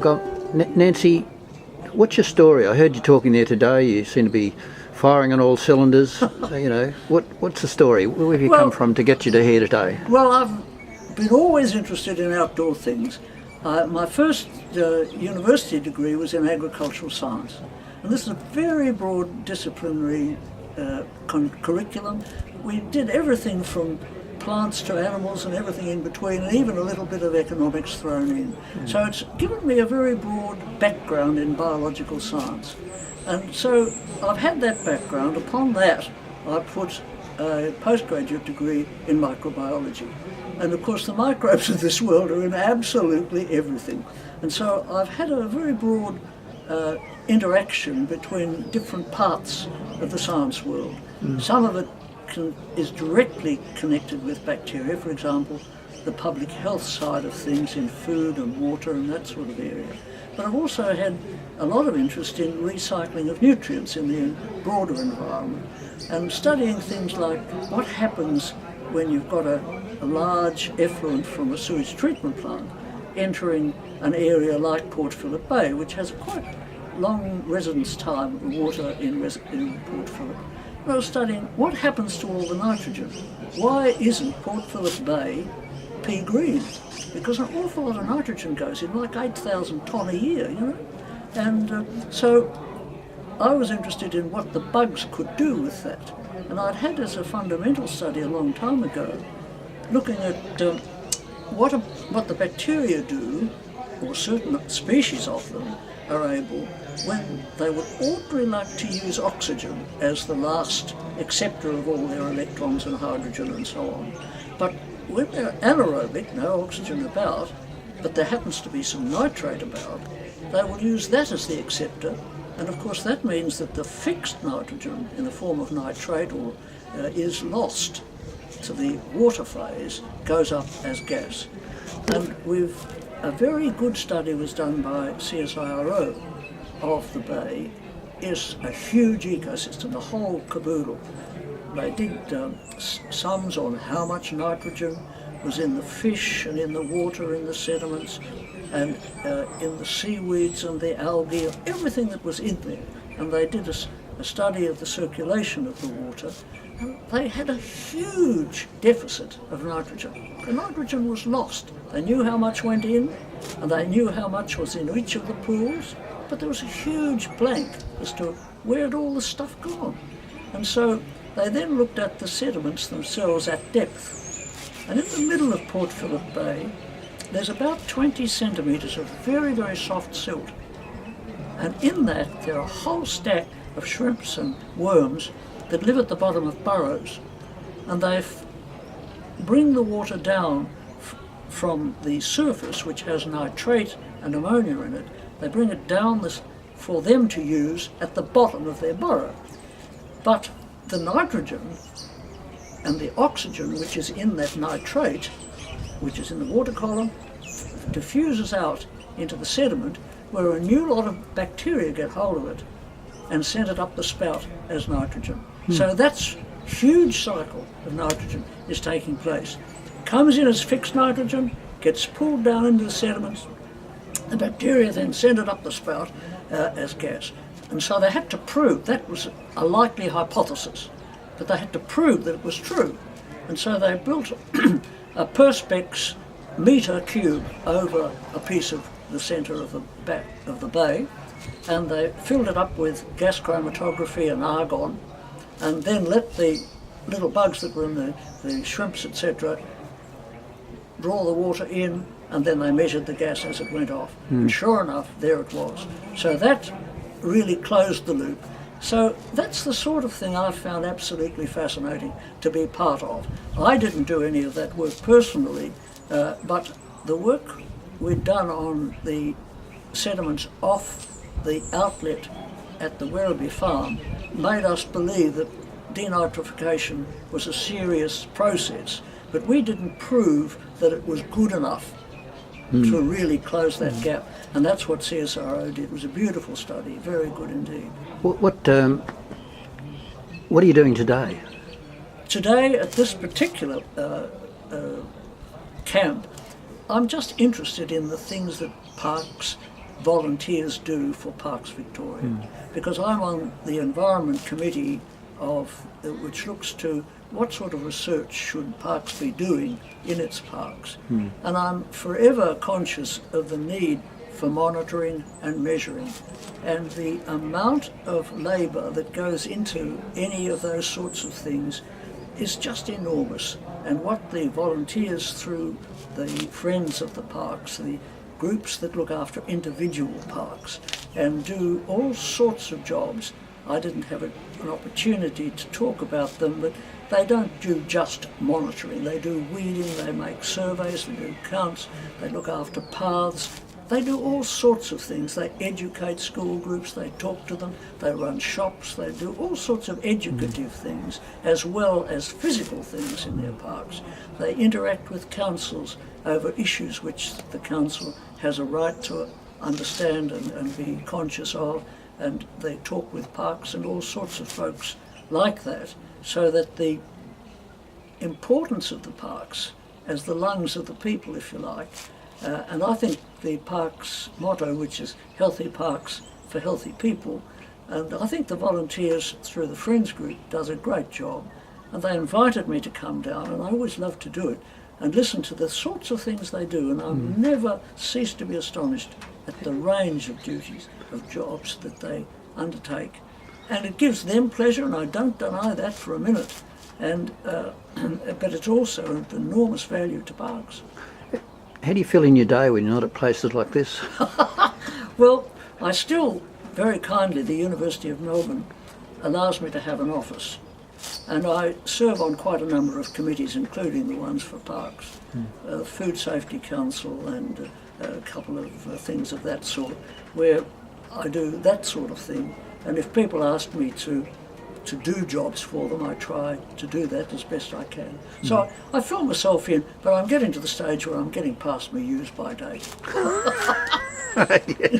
Nancy, what's your story? I heard you talking there today. You seem to be firing on all cylinders. What's the story? Where have you come from to get you to here today? Well, I've been always interested in outdoor things. My first university degree was in agricultural science, and this is a very broad disciplinary curriculum. We did everything from plants to animals and everything in between, and even a little bit of economics thrown in. So it's given me a very broad background in biological science. And so I've had that background. Upon that, I put a postgraduate degree in microbiology. And of course the microbes of this world are in absolutely everything. And so I've had a very broad interaction between different parts of the science world. Some of it is directly connected with bacteria, for example, the public health side of things in food and water and that sort of area. But I've also had a lot of interest in recycling of nutrients in the broader environment and studying things like what happens when you've got a large effluent from a sewage treatment plant entering an area like Port Phillip Bay, which has a quite long residence time of water in Port Phillip. I was studying what happens to all the nitrogen. Why isn't Port Phillip Bay pea green? Because an awful lot of nitrogen goes in, like 8,000 tonne a year, And so I was interested in what the bugs could do with that. And I'd had as a fundamental study a long time ago, looking at what the bacteria do, or certain species of them are able, when they would ordinarily like to use oxygen as the last acceptor of all their electrons and hydrogen and so on. But when they're anaerobic, no oxygen about, but there happens to be some nitrate about, they will use that as the acceptor. And of course that means that the fixed nitrogen in the form of nitrate is lost to the water phase, goes up as gas. And a very good study was done by CSIRO of the bay. Is a huge ecosystem, the whole caboodle. They did sums on how much nitrogen was in the fish and in the water, in the sediments, and in the seaweeds and the algae, everything that was in there. And they did a study of the circulation of the water, and they had a huge deficit of nitrogen. The nitrogen was lost. They knew how much went in, and they knew how much was in each of the pools, but there was a huge blank as to where had all the stuff gone. And so they then looked at the sediments themselves at depth. And in the middle of Port Phillip Bay, there's about 20 centimetres of very, very soft silt. And in that, there are a whole stack of shrimps and worms that live at the bottom of burrows. And they bring the water down from the surface, which has nitrate and ammonia in it. They bring it down for them to use at the bottom of their burrow. But the nitrogen and the oxygen, which is in that nitrate, which is in the water column, diffuses out into the sediment, where a new lot of bacteria get hold of it and send it up the spout as nitrogen. So that's huge cycle of nitrogen is taking place. Comes in as fixed nitrogen, gets pulled down into the sediments. The bacteria then send it up the spout as gas. And so they had to prove, that was a likely hypothesis, but they had to prove that it was true. And so they built a perspex metre cube over a piece of the centre of the back of the bay, and they filled it up with gas chromatography and argon, and then let the little bugs that were in the shrimps, etc., draw the water in, and then they measured the gas as it went off. And sure enough, there it was. So that really closed the loop. So that's the sort of thing I found absolutely fascinating to be part of. I didn't do any of that work personally, but the work we'd done on the sediments off the outlet at the Werribee farm made us believe that denitrification was a serious process, but we didn't prove that it was good enough to really close that gap, and that's what CSIRO did. It was a beautiful study, very good indeed. What are you doing today? Today, at this particular camp, I'm just interested in the things that Parkes volunteers do for Parks Victoria. Because I'm on the Environment Committee which looks to what sort of research should parks be doing in its parks. And I'm forever conscious of the need for monitoring and measuring, and the amount of labour that goes into any of those sorts of things is just enormous. And what the volunteers through the Friends of the Parks, the groups that look after individual parks and do all sorts of jobs, I didn't have an opportunity to talk about them, but they don't do just monitoring. They do weeding, they make surveys, they do counts, they look after paths. They do all sorts of things. They educate school groups, they talk to them, they run shops, they do all sorts of educative things as well as physical things in their parks. They interact with councils over issues which the council has a right to understand and be conscious of, and they talk with parks and all sorts of folks like that, so that the importance of the parks as the lungs of the people, if you like, and I think the parks motto, which is healthy parks for healthy people, and I think the volunteers through the Friends group does a great job, and they invited me to come down, and I always love to do it and listen to the sorts of things they do, and I've never ceased to be astonished at the range of duties, of jobs that they undertake. And it gives them pleasure, and I don't deny that for a minute, but it's also of enormous value to parks. How do you feel in your day when you're not at places like this? Well, I still, very kindly, the University of Melbourne allows me to have an office, and I serve on quite a number of committees, including the ones for parks, Food Safety Council and a couple of things of that sort, where I do that sort of thing. And if people ask me to do jobs for them, I try to do that as best I can. So I fill myself in, but I'm getting to the stage where I'm getting past my use-by date. Yeah.